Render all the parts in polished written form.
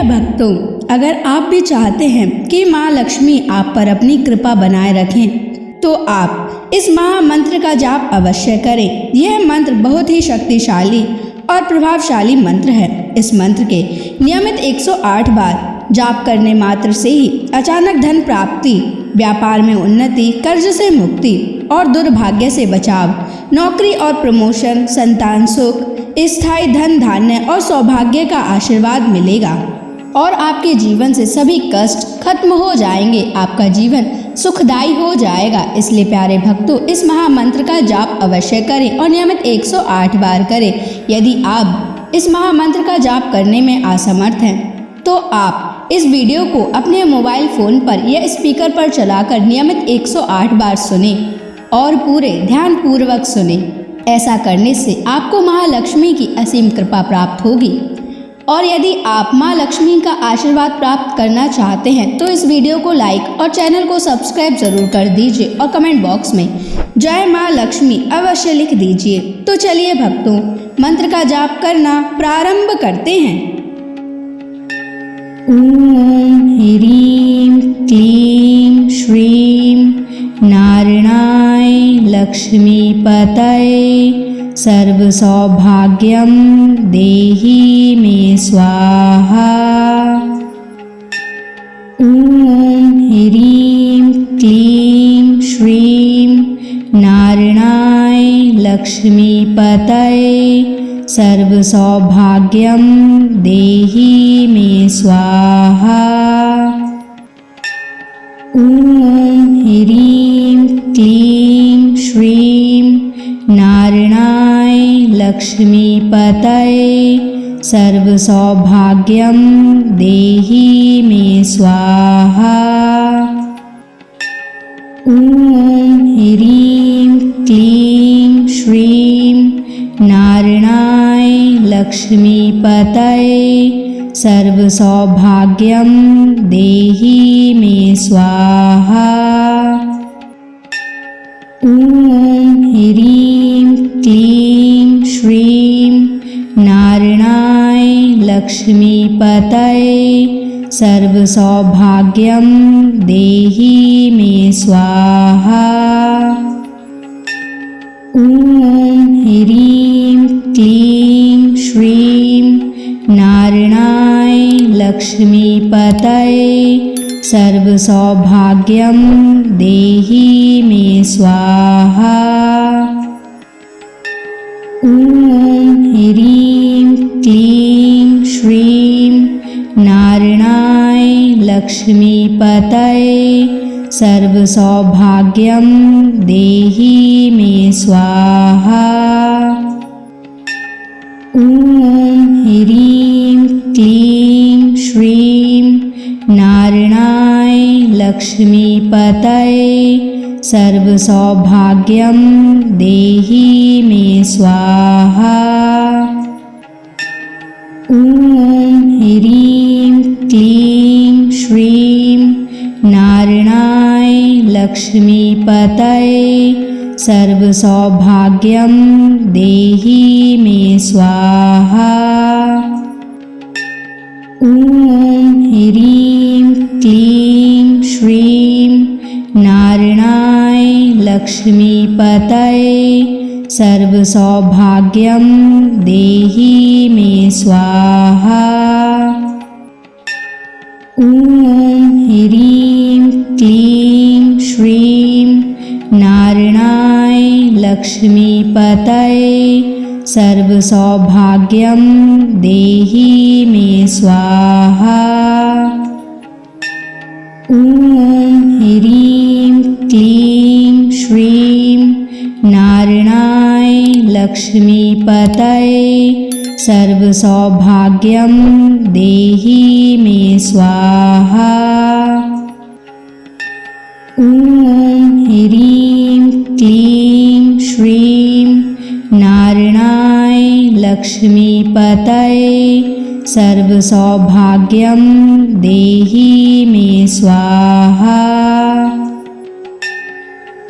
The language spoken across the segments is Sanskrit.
भक्तों, अगर आप भी चाहते हैं कि माँ लक्ष्मी आप पर अपनी कृपा बनाए रखें तो आप इस महामंत्र का जाप अवश्य करें। यह मंत्र बहुत ही शक्तिशाली और प्रभावशाली मंत्र है। इस मंत्र के नियमित 108 बार जाप करने मात्र से ही अचानक धन प्राप्ति, व्यापार में उन्नति, कर्ज से मुक्ति और दुर्भाग्य से बचाव, नौकरी और प्रमोशन, संतान सुख, स्थायी धन धान्य और सौभाग्य का आशीर्वाद मिलेगा और आपके जीवन से सभी कष्ट खत्म हो जाएंगे। आपका जीवन सुखदायी हो जाएगा। इसलिए प्यारे भक्तों, इस महामंत्र का जाप अवश्य करें और नियमित 108 बार करें। यदि आप इस महामंत्र का जाप करने में असमर्थ हैं तो आप इस वीडियो को अपने मोबाइल फोन पर या स्पीकर पर चलाकर नियमित 108 बार सुने और पूरे ध्यान पूर्वक सुने। ऐसा करने से आपको महालक्ष्मी की असीम कृपा प्राप्त होगी। और यदि आप माँ लक्ष्मी का आशीर्वाद प्राप्त करना चाहते हैं तो इस वीडियो को लाइक और चैनल को सब्सक्राइब जरूर कर दीजिए और कमेंट बॉक्स में जय माँ लक्ष्मी अवश्य लिख दीजिए। तो चलिए भक्तों, मंत्र का जाप करना प्रारंभ करते हैं। ओम ह्रीं क्लीं श्रीं नारायणाय लक्ष्मीपतये सर्वसौभाग्यं देहि मे स्वाहा। ओम ह्रीं क्लीं श्रीं नारायणाय लक्ष्मीपतये सर्वसौभाग्यं देहि मे स्वाहा। ओम ह्रीं क्लीं श्रीं नारायणाय लक्ष्मीपतये सर्वसौभाग्यं देहि मे स्वाहा। ओम ह्रीं क्लीं श्रीं नारायणाय लक्ष्मीपतये सर्वसौभाग्यं देहि मे स्वाहा। ओम ह्रीं क्लीं श्रीं नारायणाय लक्ष्मीपतये सर्वसौभाग्यं देहि मे स्वाहा। ओम ह्रीं क्लीं श्रीं नारायणाय लक्ष्मीपतये सर्वसौभाग्यं देहि मे स्वाहा। ओम ह्रीं क्लीं श्रीं नारायणाय लक्ष्मीपतये सर्वसौभाग्यं देहि मे स्वाहा। ओम ह्रीं क्लीं श्रीं नारायणाय लक्ष्मीपतये सर्वसौभाग्यं देहि मे स्वाहा। ओम ह्रीं क्लीं श्रीं नारायणाय लक्ष्मीपतये सर्वसौभाग्यं देहि मे स्वाहा। ओम ह्रीं क्लीं श्रीं नारायणाय लक्ष्मीपतये सर्वसौभाग्यं देहि मे स्वाहा। ओम ह्रीं क्लीं श्रीं नारायणाय लक्ष्मीपतये सर्वसौभाग्यं देहि मे स्वाहा। ओम ह्रीं क्लीं श्रीं नारायणाय लक्ष्मीपतये सर्वसौभाग्यं देहि मे स्वाहा। ओम ह्रीं क्लीं श्रीं नारायणाय लक्ष्मीपतये सर्वसौभाग्यं देहि मे स्वाहा।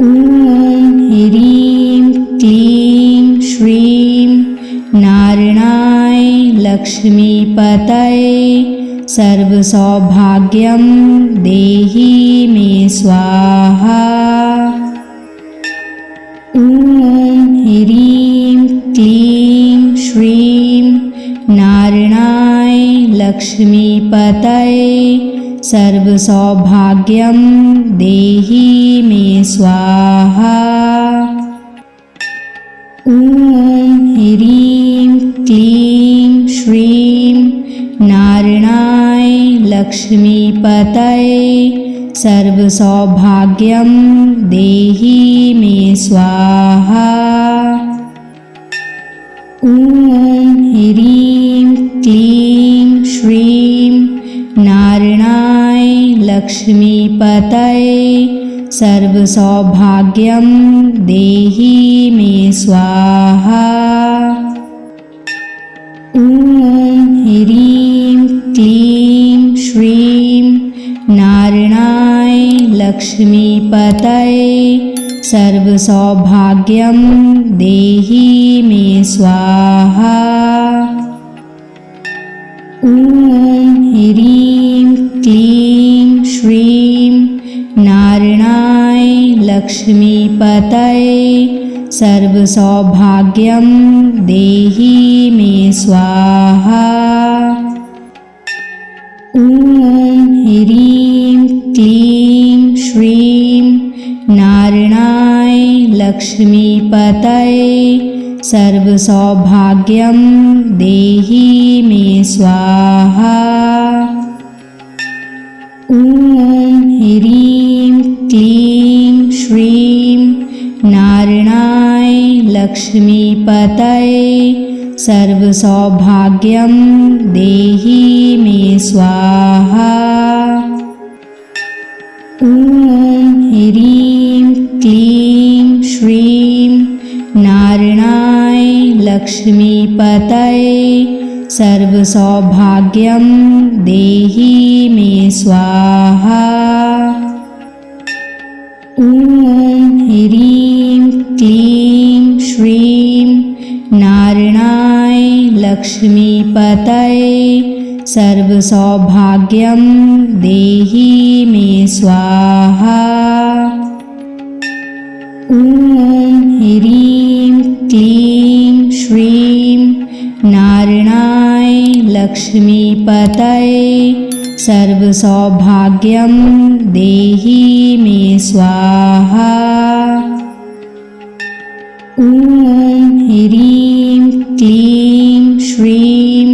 ओम ह्रीं क्लीं श्रीं नारायणाय लक्ष्मीपतये सर्वसौभाग्यं देहि मे स्वाहा। ॐ ह्रीं क्लीं श्रीं नारायणाय लक्ष्मीपतये सर्वसौभाग्यं देहि मे स्वाहा। ॐ ह्रीं क्लीं श्रीं नारायणाय लक्ष्मीपतये सर्वसौभाग्यं देहि मे स्वाहा। ॐ ह्रीं क्लीं श्रीं नारायणाय लक्ष्मीपतये सर्वसौभाग्यं देहि मे स्वाहा। ॐ ह्रीं क्लीं श्रीं नारायणाय लक्ष्मीपतये सर्वसौभाग्यं देहि मे स्वाहा। ॐ ह्रीं क्लीं श्रीं नारायणाय लक्ष्मीपतये सर्वसौभाग्यं देहि मे स्वाहा। ॐ ह्रीं क्लीं श्रीं नारायणाय लक्ष्मीपतये सर्वसौभाग्यं देहि मे स्वाहा। ॐ ह्रीं क्लीं श्रीं नारायणाय लक्ष्मीपतये सर्वसौभाग्यं देहि मे स्वाहा। ॐ ह्रीं क्लीं श्रीं नारायणाय लक्ष्मीपतये सर्वसौभाग्यं देहि मे स्वाहा। ॐ ह्रीं क्लीं श्रीं नारायणाय लक्ष्मीपतये सर्वसौभाग्यं देहि मे स्वाहा। ॐ ह्रीं क्लीं श्रीं नारायणाय लक्ष्मीपतये सर्वसौभाग्यं देहि मे स्वाहा। ॐ ह्रीं क्लीं श्रीं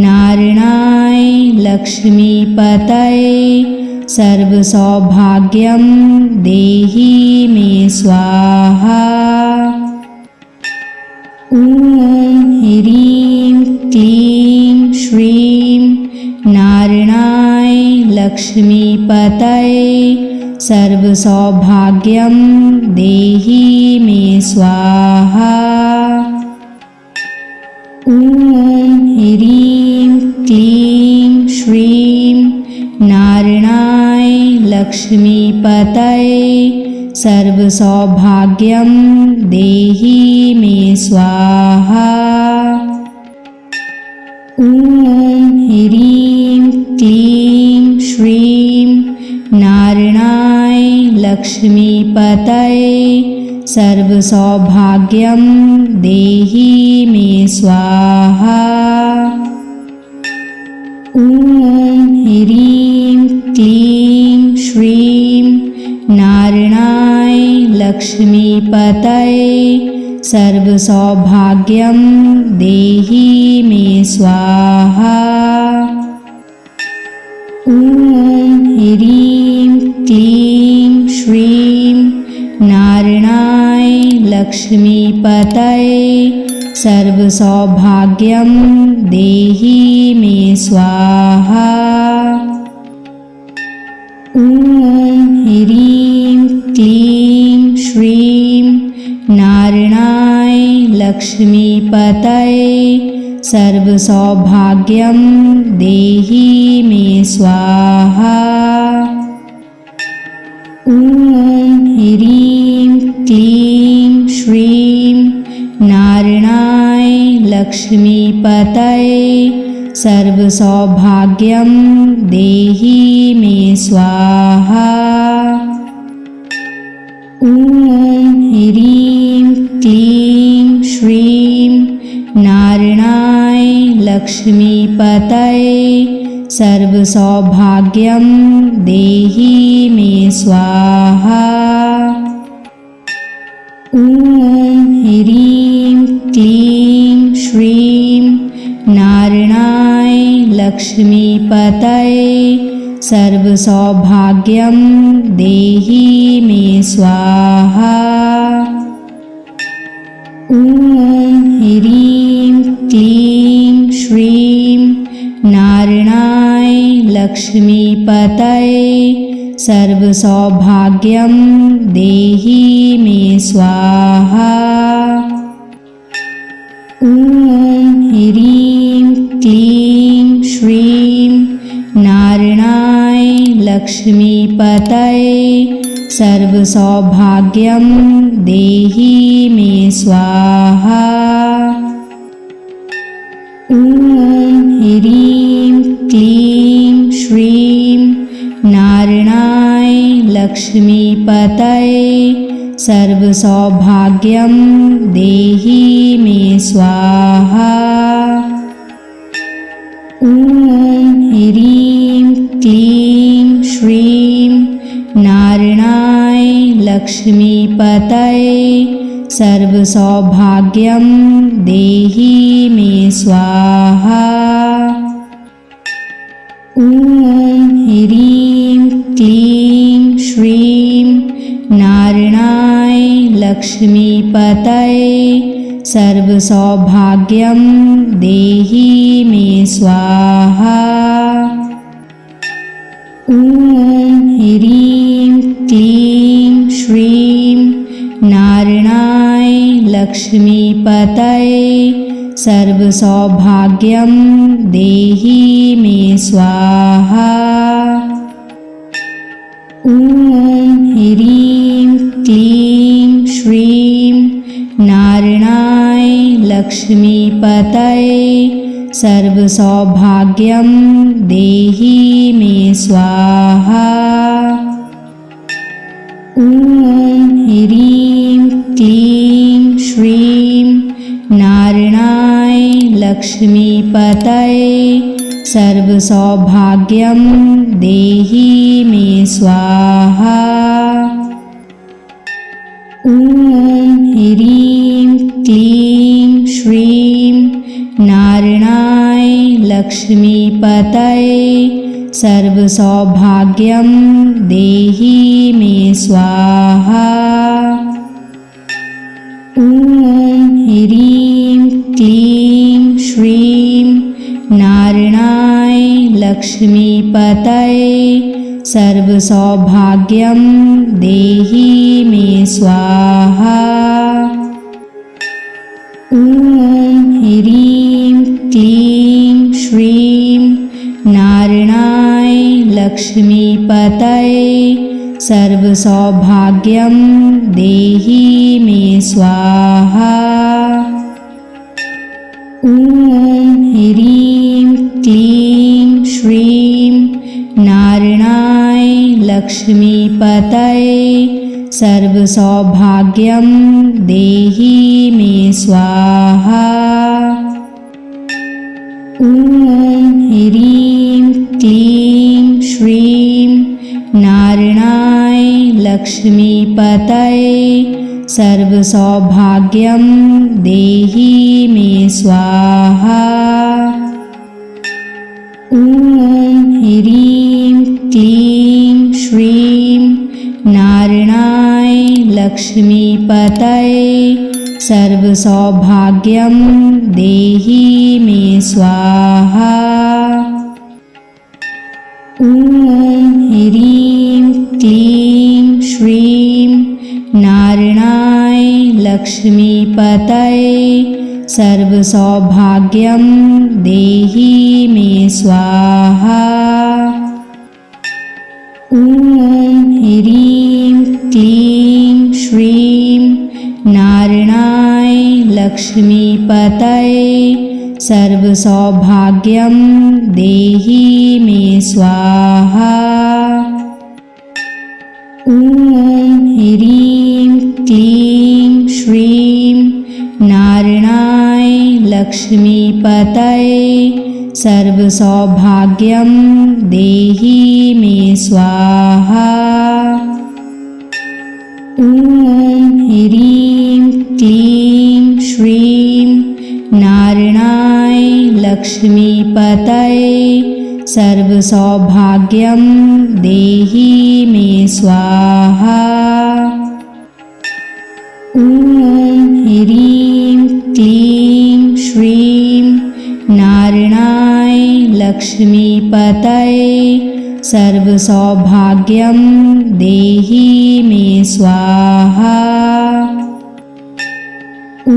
नारायणाय लक्ष्मीपतये सर्वसौभाग्यं देहि मे स्वाहा। ॐ ह्रीं क्लीं श्रीं नारायणाय लक्ष्मीपतये सर्वसौभाग्यं देहि मे स्वाहा। ॐ ह्रीं क्लीं श्रीं नारायणाय लक्ष्मीपतये सर्वसौभाग्यं देहि मे स्वाहा। ॐ ह्रीं क्लीं श्रीं नारायणाय लक्ष्मीपतये सर्वसौभाग्यं देहि मे स्वाहा। ॐ ह्रीं क्लीं श्रीं नारायणाय लक्ष्मीपतये सर्वसौभाग्यं देहि मे स्वाहा। ॐ ह्रीं क्लीं श्रीं नारायणाय लक्ष्मीपतये सर्वसौभाग्यं देहि मे स्वाहा। ॐ ह्रीं क्लीं श्रीं नारायणाय लक्ष्मीपतये सर्वसौभाग्यं देहि मे स्वाहा। ॐ ह्रीं क्लीं श्रीं नारायणाय लक्ष्मीपतये सर्वसौभाग्यं देहि मे स्वाहा। ॐ ह्रीं क्लीं श्रीं नारायणाय लक्ष्मीपतये सर्वसौभाग्यं देहि मे स्वाहा। ॐ ह्रीं क्लीं श्रीं नारायणाय लक्ष्मीपतये सर्वसौभाग्यं देहि मे स्वाहा। ॐ ह्रीं क्लीं श्रीं नारायणाय लक्ष्मीपतये सर्वसौभाग्यं देहि मे स्वाहा। ॐ ह्रीं क्लीं श्रीं नारायणाय लक्ष्मीपतये सर्वसौभाग्यं देहि मे स्वाहा। ॐ ह्रीं क्लीं श्रीं नारायणाय लक्ष्मीपतये सर्वसौभाग्यं देहि मे स्वाहा। ॐ ह्रीं क्लीं श्रीं नारायणाय लक्ष्मीपतये सर्वसौभाग्यं देहि मे स्वाहा। ॐ ह्रीं क्लीं श्रीं नारायणाय लक्ष्मीपतये सर्वसौभाग्यं देहि मे स्वाहा। ॐ ह्रीं क्लीं श्रीं नारायणाय लक्ष्मीपतये सर्वसौभाग्यं देहि मे स्वाहा। ॐ ह्रीं क्लीं श्रीं नारायणाय लक्ष्मीपतये सर्वसौभाग्यं देहि मे स्वाहा। ॐ ह्रीं क्लीं श्रीं नारायणाय लक्ष्मीपतये सर्वसौभाग्यं देहि मे स्वाहा। ॐ ह्रीं क्लीं श्रीं नारायणाय लक्ष्मीपतये सर्वसौभाग्यं देहि मे स्वाहा। ॐ ह्रीं क्लीं श्रीं नारायणाय लक्ष्मीपतये सर्वसौभाग्यं देहि मे स्वाहा। ॐ ह्रीं क्लीं श्रीं नारायणाय लक्ष्मीपतये सर्वसौभाग्यं देहि मे स्वाहा। ॐ ह्रीं क्लीं श्रीं नारायणाय लक्ष्मीपतये सर्वसौभाग्यं देहि मे स्वाहा। ॐ ह्रीं क्लीं श्रीं नारायणाय लक्ष्मीपतये सर्वसौभाग्यं देहि मे स्वाहा। ॐ ह्रीं क्लीं श्रीं नारायणाय लक्ष्मीपतये सर्वसौभाग्यं देहि मे स्वाहा। ॐ ह्रीं क्लीं श्रीं नारायणाय लक्ष्मीपतये सर्वसौभाग्यं देहि मे स्वाहा। ॐ ह्रीं क्लीं श्रीं नारायणाय लक्ष्मीपतये सर्वसौभाग्यं देहि मे स्वाहा। ॐ ह्रीं क्लीं श्रीं नारायणाय लक्ष्मीपतये सर्वसौभाग्यं देहि मे स्वाहा। ॐ ह्रीं क्लीं श्रीं नारायणाय लक्ष्मीपतये सर्वसौभाग्यं देहि मे स्वाहा। ॐ ह्रीं क्लीं श्रीं नारायणाय लक्ष्मीपतये सर्वसौभाग्यं देहि मे स्वाहा। ॐ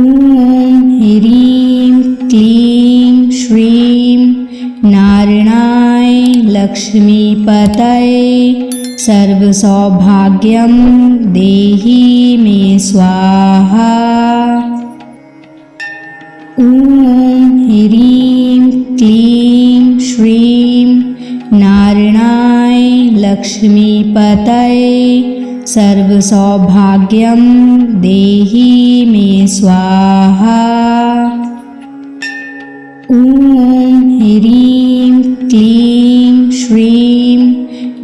ह्रीं क्लीं श्रीं नारायणाय लक्ष्मीपतये सर्वसौभाग्यं देहि मे स्वाहा। ॐ ह्रीं क्लीं श्रीं नारायणाय लक्ष्मीपतये सर्वसौभाग्यं देहि मे स्वाहा। ॐ ह्रीं क्लीं श्रीं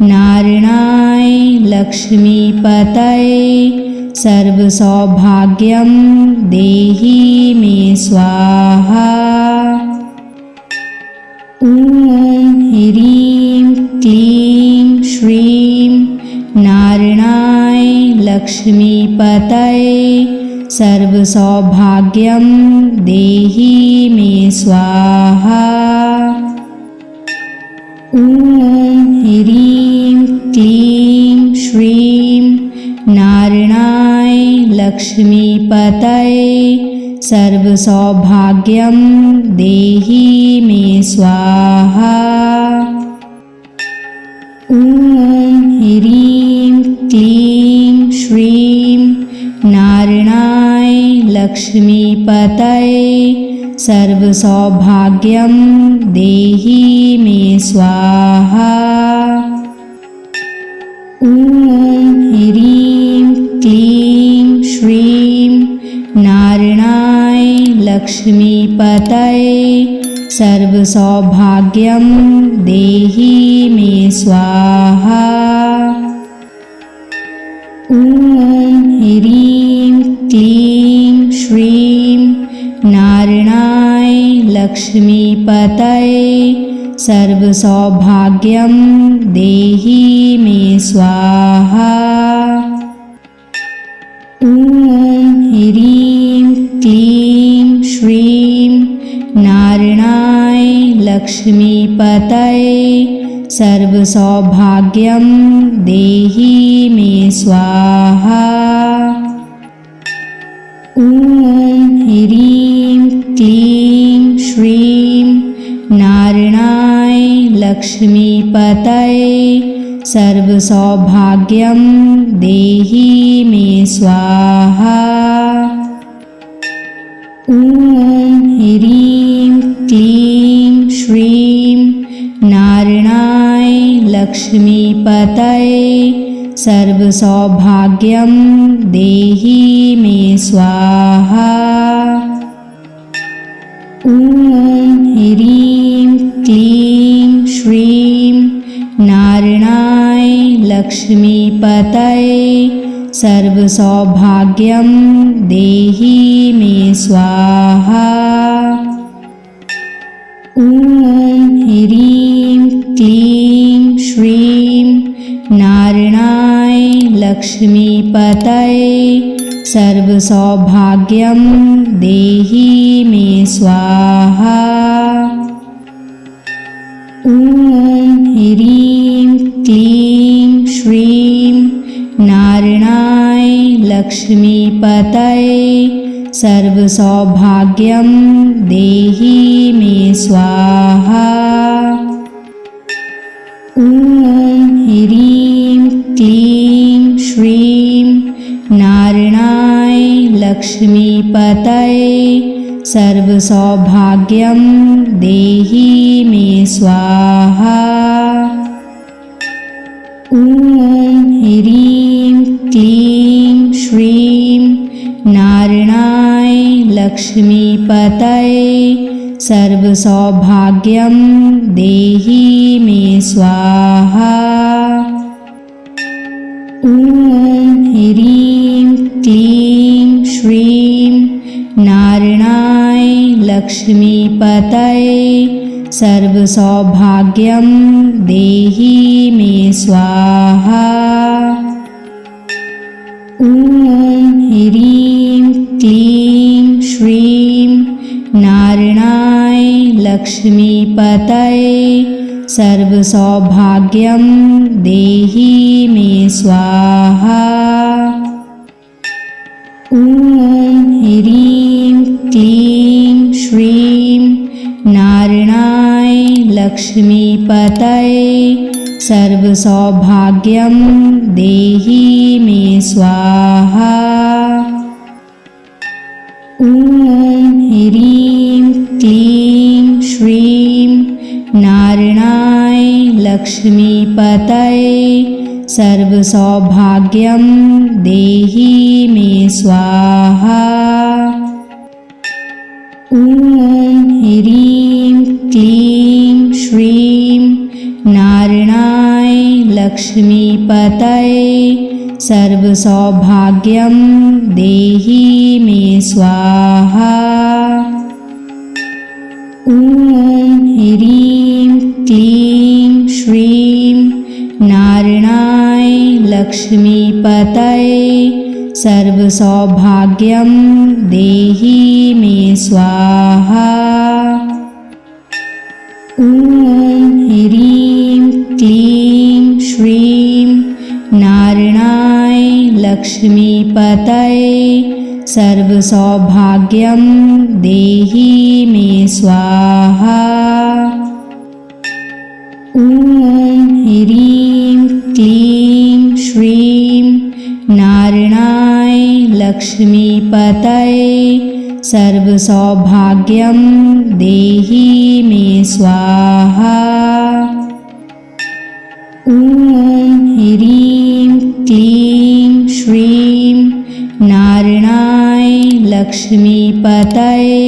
नारायणाय लक्ष्मीपतये सर्वसौभाग्यं देहि मे स्वाहा। ॐ ह्रीं क्लीं श्रीं नारायणाय लक्ष्मीपतये सर्वसौभाग्यं देहि मे स्वाहा। ॐ ह्रीं क्लीं श्रीं नारायणाय लक्ष्मीपतये सर्वसौभाग्यं देहि मे स्वाहा। ॐ ह्रीं क्लीं श्रीं नारायणाय लक्ष्मीपतये सर्वसौभाग्यं देहि मे स्वाहा। ॐ ह्रीं क्लीं श्रीं नारायणाय लक्ष्मीपतये सर्वसौभाग्यं देहि मे स्वाहा। ॐ ह्रीं क्लीं श्रीं नारायणाय लक्ष्मीपतये सर्वसौभाग्यं देहि मे स्वाहा। ॐ ह्रीं क्लीं श्रीं नारायणाय लक्ष्मीपतये सर्वसौभाग्यं देहि मे स्वाहा। ॐ ह्रीं क्लीं श्रीं नारायणाय लक्ष्मीपतये सर्वसौभाग्यं देहि मे स्वाहा। ॐ ह्रीं क्लीं श्रीं नारायणाय लक्ष्मीपतये सर्वसौभाग्यं देहि मे स्वाहा। ॐ ह्रीं क्लीं श्रीं नारायणाय लक्ष्मीपतये सर्वसौभाग्यं देहि मे स्वाहा। ॐ ह्रीं क्लीं श्रीं नारायणाय लक्ष्मीपतये सर्वसौभाग्यं देहि मे स्वाहा। ॐ ह्रीं क्लीं श्रीं नारायणाय लक्ष्मीपतये सर्वसौभाग्यं देहि मे स्वाहा। ॐ ह्रीं क्लीं श्रीं नारायणाय लक्ष्मीपतये सर्वसौभाग्यं देहि मे स्वाहा। ॐ ह्रीं क्लीं श्रीं नारायणाय लक्ष्मीपतये सर्वसौभाग्यं देहि मे स्वाहा। ॐ ह्रीं क्लीं श्रीं नारायणाय लक्ष्मीपतये सर्वसौभाग्यं देहि मे स्वाहा। ॐ ह्रीं क्लीं श्रीं नारायणाय लक्ष्मीपतये सर्वसौभाग्यं देहि मे स्वाहा। ॐ ह्रीं क्लीं श्रीं नारायणाय लक्ष्मीपतये सर्वसौभाग्यं देहि मे स्वाहा। ॐ ह्रीं क्लीं श्रीं नारायणाय लक्ष्मीपतये सर्वसौभाग्यं देहि मे स्वाहा। ॐ ह्रीं क्लीं श्रीं नारायणाय लक्ष्मीपतये सर्वसौभाग्यं देहि मे स्वाहा। ॐ ह्रीं क्लीं श्रीं नारायणाय लक्ष्मीपतये सर्वसौभाग्यं देहि मे स्वाहा। ॐ ह्रीं क्लीं श्रीं नारायणाय लक्ष्मीपतये सर्वसौभाग्यं देहि मे स्वाहा। ॐ ह्रीं क्लीं श्रीं नारायणाय लक्ष्मीपतये सर्वसौभाग्यं देहि मे स्वाहा। ॐ ह्रीं क्लीं श्रीं नारायणाय लक्ष्मीपतये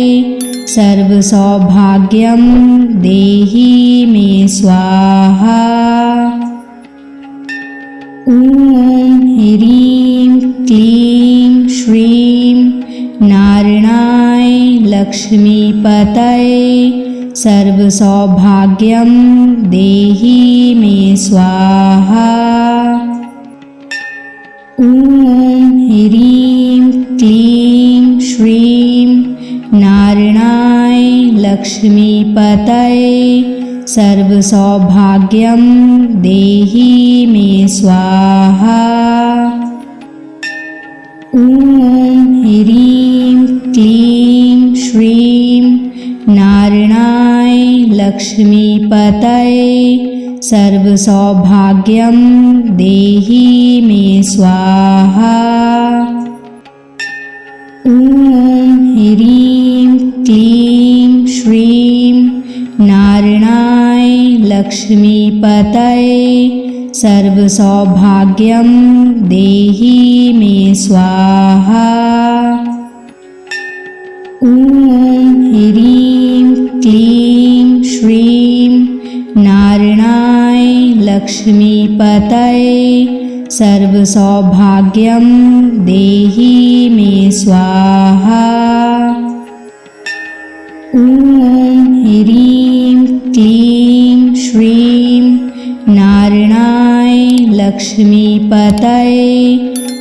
सर्वसौभाग्यं देहि मे स्वाहा। ॐ ह्रीं क्लीं श्रीं नारायणाय लक्ष्मीपतये सर्वसौभाग्यं देहि मे स्वाहा। ॐ ह्रीं क्लीं श्रीं नारायणाय लक्ष्मीपतये सर्वसौभाग्यं देहि मे स्वाहा। ॐ ह्रीं क्लीं श्रीं नारायणाय लक्ष्मीपतये सर्वसौभाग्यं देहि मे स्वाहा। ॐ ह्रीं क्लीं श्रीं नारायणाय लक्ष्मीपतये सर्वसौभाग्यं देहि मे स्वाहा। ॐ ह्रीं क्लीं श्रीं नारायणाय लक्ष्मीपतये सर्वसौभाग्यं देहि मे स्वाहा। ॐ ह्रीं क्लीं श्रीं नारायणाय लक्ष्मीपतये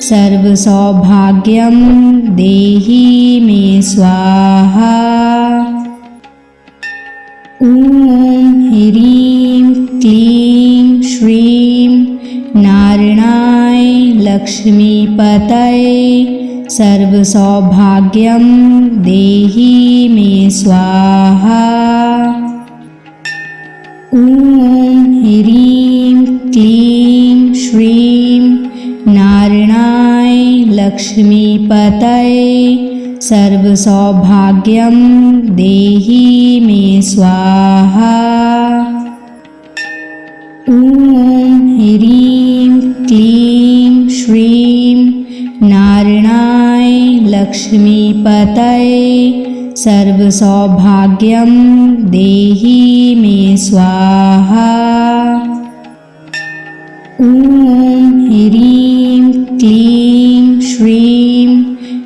सर्वसौभाग्यं देहि मे स्वाहा। ॐ ह्रीं क्लीं श्रीं नारायणाय लक्ष्मीपतये सर्वसौभाग्यं देहि मे स्वाहा। ॐ ह्रीं क्लीं श्रीं नारायणाय लक्ष्मीपतये सर्वसौभाग्यं देहि मे स्वाहा। ॐ ह्रीं क्लीं श्रीं नारायणाय लक्ष्मीपतये सर्वसौभाग्यं देहि मे स्वाहा। ॐ ह्रीं क्लीं श्रीं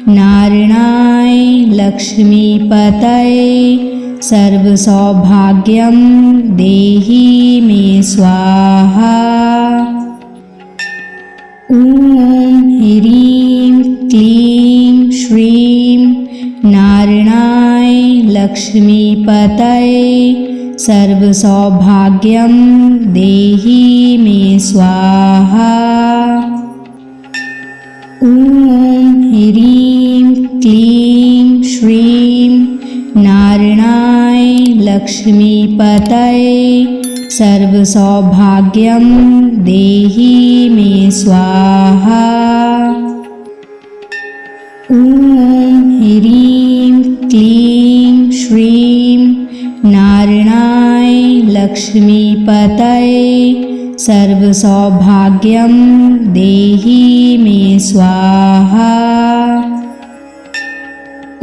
नारायणाय लक्ष्मीपतये सर्वसौभाग्यं देहि मे स्वाहा। ॐ ह्रीं क्लीं श्रीं नारायणाय लक्ष्मीपतये सर्वसौभाग्यं देहि मे स्वाहा। ॐ ह्रीं क्लीं श्रीं नारायणाय लक्ष्मीपतये सर्वसौभाग्यं देहि मे स्वाहा। ॐ ह्रीं क्लीं श्रीं नारायणाय लक्ष्मीपतये सर्वसौभाग्यं देहि मे स्वाहा।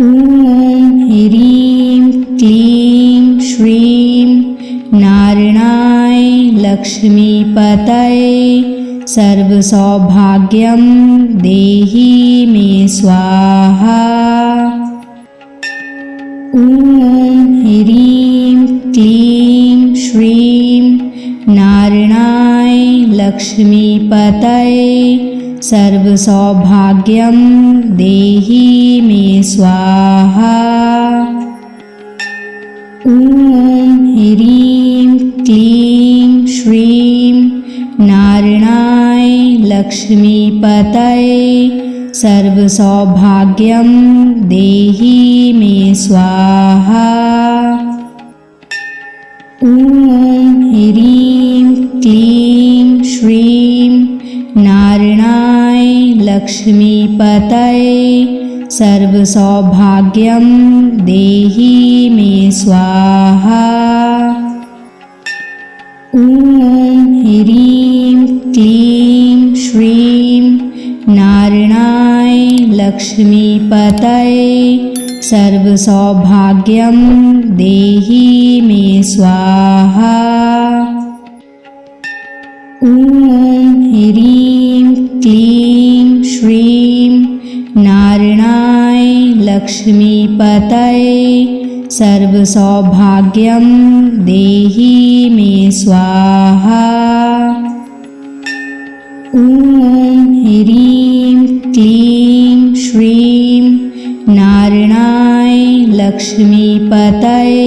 ॐ ह्रीं क्लीं श्रीं नारायणाय लक्ष्मीपतये सर्वसौभाग्यं देहि मे स्वाहा। ॐ ह्रीं क्लीं श्रीं नारायणाय लक्ष्मीपतये सर्वसौभाग्यं देहि मे स्वाहा। ॐ ह्रीं क्लीं श्रीं नारायणाय लक्ष्मीपतये सर्वसौभाग्यं देहि मे स्वाहा। ॐ ह्रीं क्लीं श्रीं नारायणाय लक्ष्मीपतये सर्वसौभाग्यं देहि मे स्वाहा। ॐ ह्रीं क्लीं श्रीं नारायणाय लक्ष्मीपतये सर्वसौभाग्यं देहि मे स्वाहा। ॐ ह्रीं क्लीं श्रीं नारायणाय लक्ष्मीपतये सर्वसौभाग्यं देहि मे स्वाहा। ॐ ह्रीं क्लीं श्रीं नारायणाय लक्ष्मीपतये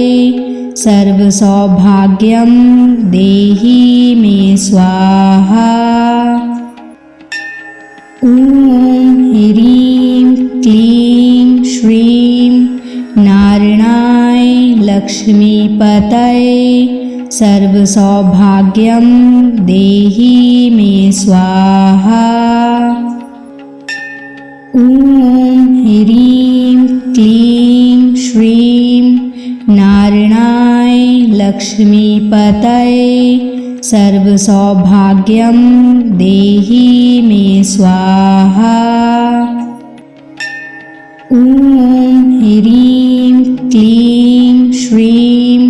सर्वसौभाग्यं देहि मे स्वाहा। ॐ ह्रीं क्लीं श्रीं नारायणाय लक्ष्मीपतये सर्वसौभाग्यं देहि मे स्वाहा। ॐ ह्रीं क्लीं श्रीं नारायणाय लक्ष्मीपतये सर्वसौभाग्यं देहि मे स्वाहा। ॐ ह्रीं क्लीं श्रीं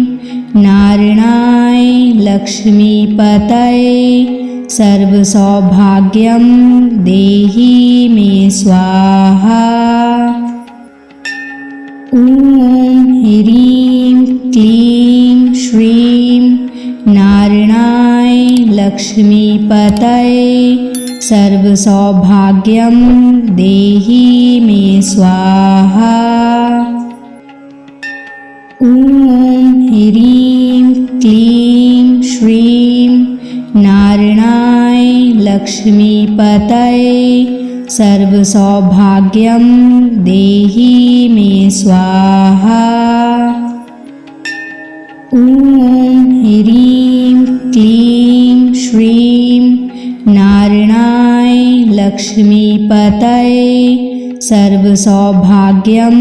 नारायणाय लक्ष्मीपतये सर्वसौभाग्यं देहि मे स्वाहा। ॐ ह्रीं क्लीं श्रीं नारायणाय लक्ष्मीपतये सर्वसौभाग्यं देहि मे स्वाहा। ॐ ह्रीं क्लीं श्रीं नारायणाय लक्ष्मीपतये सर्वसौभाग्यं देहि मे स्वाहा। ॐ ह्रीं क्लीं श्रीं नारायणाय लक्ष्मीपतये सर्वसौभाग्यं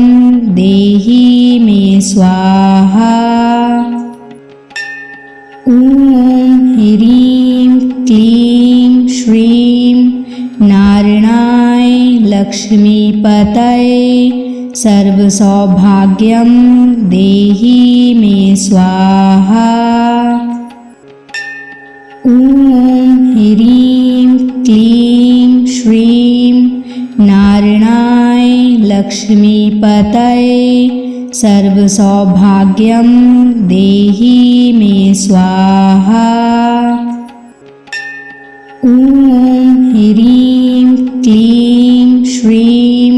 देहि मे स्वाहा। ॐ ह्रीं क्लीं श्रीं नारायणाय लक्ष्मीपतये सर्वसौभाग्यं देहि मे स्वाहा। ॐ ह्रीं क्लीं श्रीं नारायणाय लक्ष्मीपतये सर्वसौभाग्यं देहि मे स्वाहा। ॐ ह्रीं क्लीं श्रीं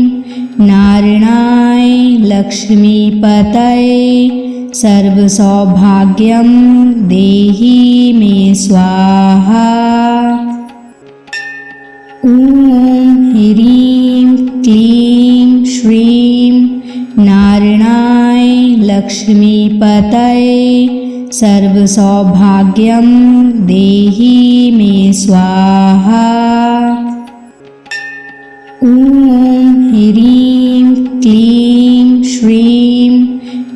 नारायणाय लक्ष्मीपतये सर्वसौभाग्यं देहि मे स्वाहा। ॐ ह्रीं क्लीं श्रीं नारायणाय लक्ष्मीपतये सर्वसौभाग्यं देहि मे स्वाहा। ॐ ह्रीं क्लीं श्रीं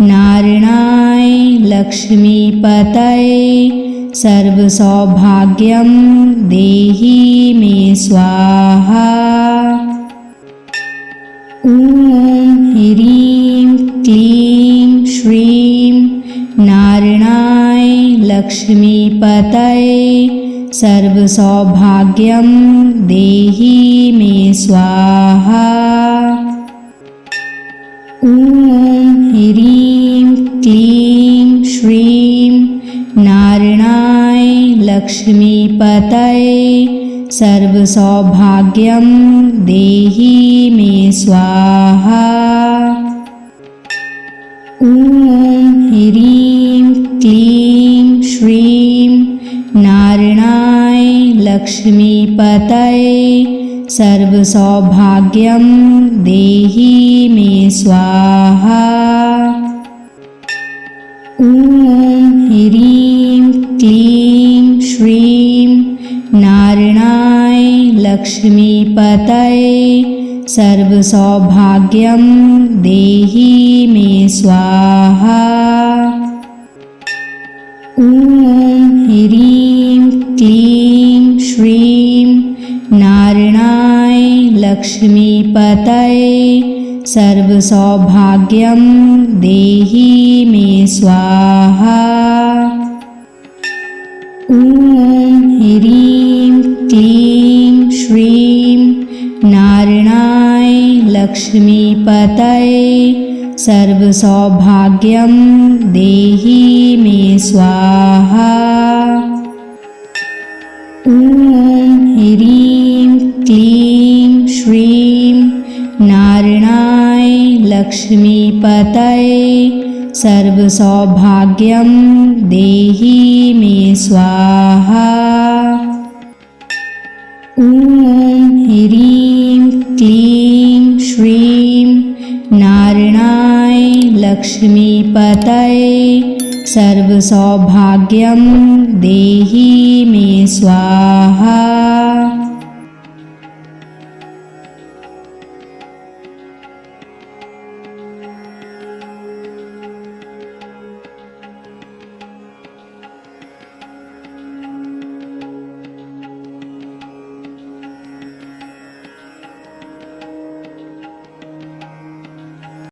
नारायणाय लक्ष्मीपतये सर्वसौभाग्यं देहि मे स्वाहा। ॐ ह्रीं क्लीं श्रीं नारायणाय लक्ष्मीपतये सर्वसौभाग्यं देहि मे स्वाहा। ॐ ह्रीं क्लीं श्रीं नारायणाय लक्ष्मीपतये सर्वसौभाग्यं देहि मे स्वाहा। ॐ ह्रीं क्लीं श्रीं नारायणाय लक्ष्मीपतये सर्वसौभाग्यं देहि मे स्वाहा। ॐ ह्रीं क्लीं श्रीं नारायणाय लक्ष्मीपतये सर्वसौभाग्यं देहि मे स्वाहा। ॐ ह्रीं क्लीं श्रीं नारायणाय लक्ष्मीपतये सर्वसौभाग्यं देहि मे स्वाहा। ॐ ह्रीं क्लीं श्रीं नारायणाय लक्ष्मीपतये सर्वसौभाग्यं देहि मे स्वाहा। ॐ ह्रीं क्लीं श्रीं नारायणाय लक्ष्मीपतये सर्वसौभाग्यं देहि मे स्वाहा। ॐ ह्रीं क्लीं श्रीं नारायणाय लक्ष्मीपतये सर्वसौभाग्यं देहि मे स्वाहा।